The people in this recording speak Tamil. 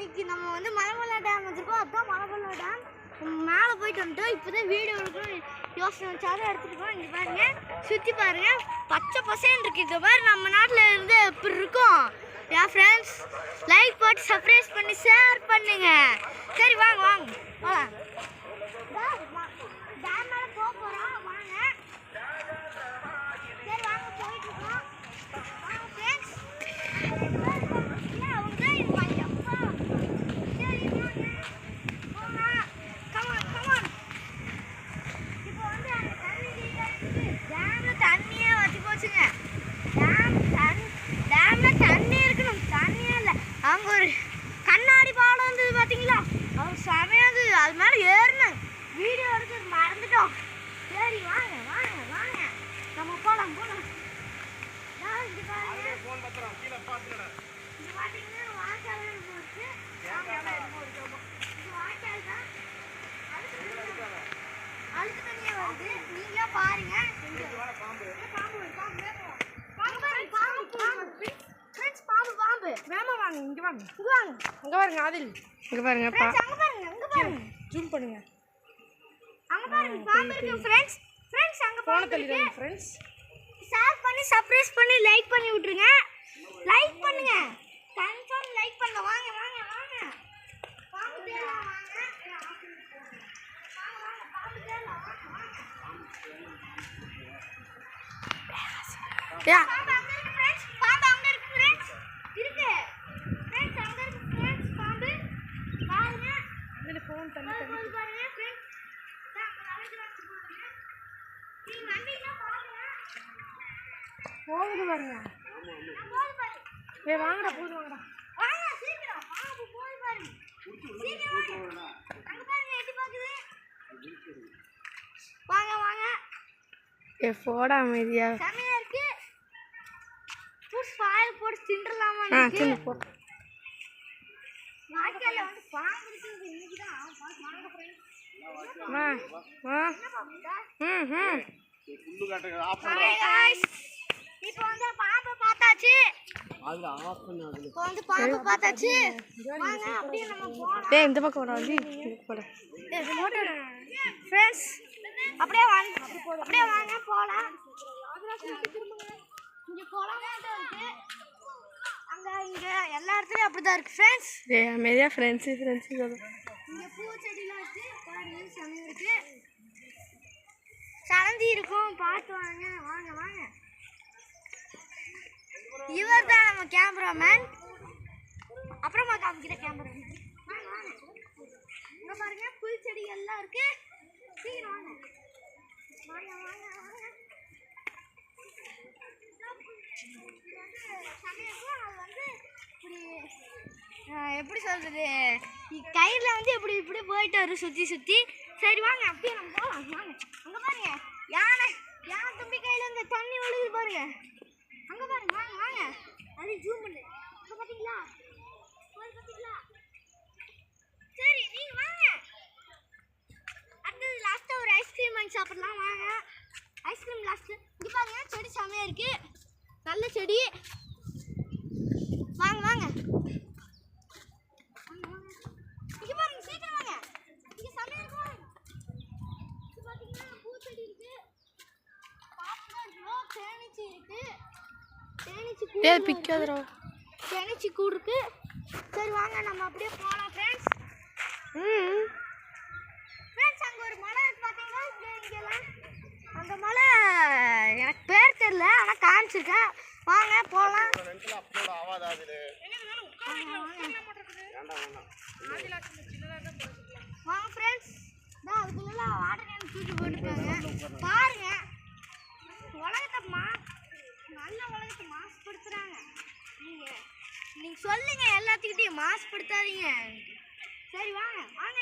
இன்னைக்கு நம்ம வந்து மலைமலை டேம் வச்சிருக்கோம். அதுதான் மலைமலை டேம். மேலே போயிட்டு வந்துட்டோம். இப்போதான் வீடியோ எடுக்கணும் யோசனை வச்சாலும் எடுத்துருக்கோம். இங்கே பாருங்க, சுற்றி பாருங்க, பச்சை பசேன்னு இருக்கு. இந்த மாதிரி நம்ம நாட்டில் இருந்து எப்படி இருக்கும்? என் ஃப்ரெண்ட்ஸ் லைக் போட்டு சப்ஸ்கிரைப் பண்ணி ஷேர் பண்ணுங்க. சரி வாங்க வாங்க வாங்க, டேம் மேலே போக போகிறோம். வாங்க, சரி வாங்க, போயிட்டு இருக்கோம். வாங்க ஃப்ரெண்ட்ஸ். அங்க ஒரு கண்ணாடி பாலம் வந்தது பாத்தீங்களா? அது சமையாது. அது மேல ஏறினேன், வீடியோ எடுக்கிறது மறந்துட்டோம். சரி வாங்க வாங்க வாங்க, நம்ம போலாம் போலாம். இங்க பாருங்க, பாத்தீங்கன்னா வாய்க்கால் இருக்கு. வாய்க்கால் தான் அழுக்கு தண்ணியே வருது. நீங்களா பாருங்க. வேமா வாங்க, இங்க வாங்க, இங்க வாங்க, அங்க பாருங்க ஆதில், இங்க பாருங்க அங்க பாருங்க, அங்க பாருங்க, ஜூம் பண்ணுங்க. அங்க பாருங்க பாம்பு இருக்கு ஃப்ரெண்ட்ஸ். ஃப்ரெண்ட்ஸ் அங்க போன தள்ளிடுங்க ஃப்ரெண்ட்ஸ். ஷேர் பண்ணி சப்ஸ்கிரைப் பண்ணி லைக் பண்ணி விட்டுருங்க. லைக் பண்ணுங்க, கன்ஃபார்ம் லைக் பண்ணுங்க. வாங்க வாங்க வாங்க, பாம்பு தேடலாம் வாங்க. பாம்பு தேடலாம் வாங்க. யா பாம்பு அங்க இருக்கு ஃப்ரெண்ட்ஸ். பாம்பு அங்க இருக்கு ஃப்ரெண்ட்ஸ். இருக்கு ஃப்ரெண்ட்ஸ், அங்க இருக்கு ஃப்ரெண்ட்ஸ் பாம்பு. பாருங்க, இந்த போன் தள்ளி பாருங்க ஃப்ரெண்ட்ஸ். நான் அழைச்சு வந்து போறேன். நீங்க வந்தீங்கன்னா பாருங்க. போகுது பாருங்க. போய் பாருங்க. ஏய் வாங்கடா, போகுது வாங்கடா. வாங்க சீக்கிரம், பாம்பு போய் பாருங்க. சீக்கிரம் வாங்க. அங்க பாருங்க, எட்டி பாக்குது. வாங்க வாங்க. ஏ போடா அமைதியா. செமையா இருக்கு. புஷ் ஃபயர் போட்டு தின்றலாமா? சின்ன போ. வாய்க்கால்ல வந்து பாம்பு இருக்குது. இன்னைக்கு தான் வாங்க ஃப்ரெண்ட்ஸ். வா வா. என்ன பாம்புடா? புல்லு காட்டுங்க, ஆஃப் ஹாய் गाइस, இப்போ வந்து பாம்பு பார்த்தாச்சு. அதுல ஆஃப் பண்ணு. அதுல இப்போ வந்து பாம்பு பார்த்தாச்சு. வாங்க அப்படியே நம்ம போலாம். டேய் இந்த பக்கம் வாடா வந்து, இந்த போடா. டேய் ரிமோட் எடு ஃப்ரெண்ட்ஸ். அப்படியே வாங்க போலாம். இங்க குளம் இருக்கு. அங்க இங்க எல்லா இடத்துலயும் அப்படிதான் இருக்கு ஃப்ரெண்ட்ஸ். டேய் அமைதியா ஃப்ரெண்ட்ஸ் சொல்லு. இங்க பூச்செடிலாம் இருக்கு. பாருங்க செமையா இருக்கு. சலந்தி இருக்கும், பார்த்து வாங்க. வாங்க வாங்க. இவர் தான் நம்ம கேமராமேன். அப்புறமா காமிக்கிற கேமராமேன். வாங்க வாங்க. இங்க பாருங்க, புல் செடி எல்லாம் இருக்கு. சீக்கிரம் வாங்க வாங்க வாங்க வாங்க. அது வந்து இப்படி எப்படி சொல்றது, கயிறுல வந்து இப்படி இப்படி போயிட்டு வரும் சுற்றி சுற்றி. சரி வாங்க, அப்படியே நம்ம போகலாம். வாங்க, அங்கே பாருங்க, யானை தும்பி கையில் இந்த தண்ணி ஒழுகுது பாருங்க. அங்கே பாருங்க, வாங்க வாங்க. அது ஜூம் பண்ணு. அங்கே பார்த்தீங்களா? பார்த்தீங்களா? சரி நீங்கள் வாங்க. அடுத்தது லாஸ்ட்டாக ஒரு ஐஸ்கிரீம் வாங்கி சாப்பிடலாம். வாங்க, ஐஸ்கிரீம் லாஸ்ட்டு. இங்கே பாருங்க, செடி செமையாக இருக்குது, நல்ல செடி. வாங்க வாங்க. இங்கே பாருங்க, சீக்கிரம் வாங்க. இங்கே செமையாக இருக்கும். இது பார்த்தீங்கன்னா பூச்செடி இருக்குது, பாப்பா இருக்கு, தேனீச்சி இருக்குது, தேனீச்சி கூடு. டேய் பிக்காதடா. தேனீச்சி கூடு இருக்கு. சரி வாங்க, நம்ம அப்படியே போகலாம் ஃப்ரெண்ட்ஸ். ஃப்ரெண்ட்ஸ் அங்கே ஒரு மலை இருக்கு பார்த்தீங்களா? இங்கெல்லாம் அந்த மலை எனக்கு பேர் தெரியல, ஆனால் காமிச்சிருக்கேன். வாங்க போகலாம். அப்லோட் ஆகாது. அதுல வாங்க ஃப்ரெண்ட்ஸ். தான் அதுக்குள்ள வாட்டர் கேன் தூக்கி போட்டுருக்காங்க. பாருங்க, உலகத்தை நல்ல உலகத்தை மாசுபடுத்துறாங்க. நீங்கள் சொல்லுங்க எல்லாத்துக்கிட்டையும் மாசுபடுத்தாதீங்க. சரி வாங்க வாங்க.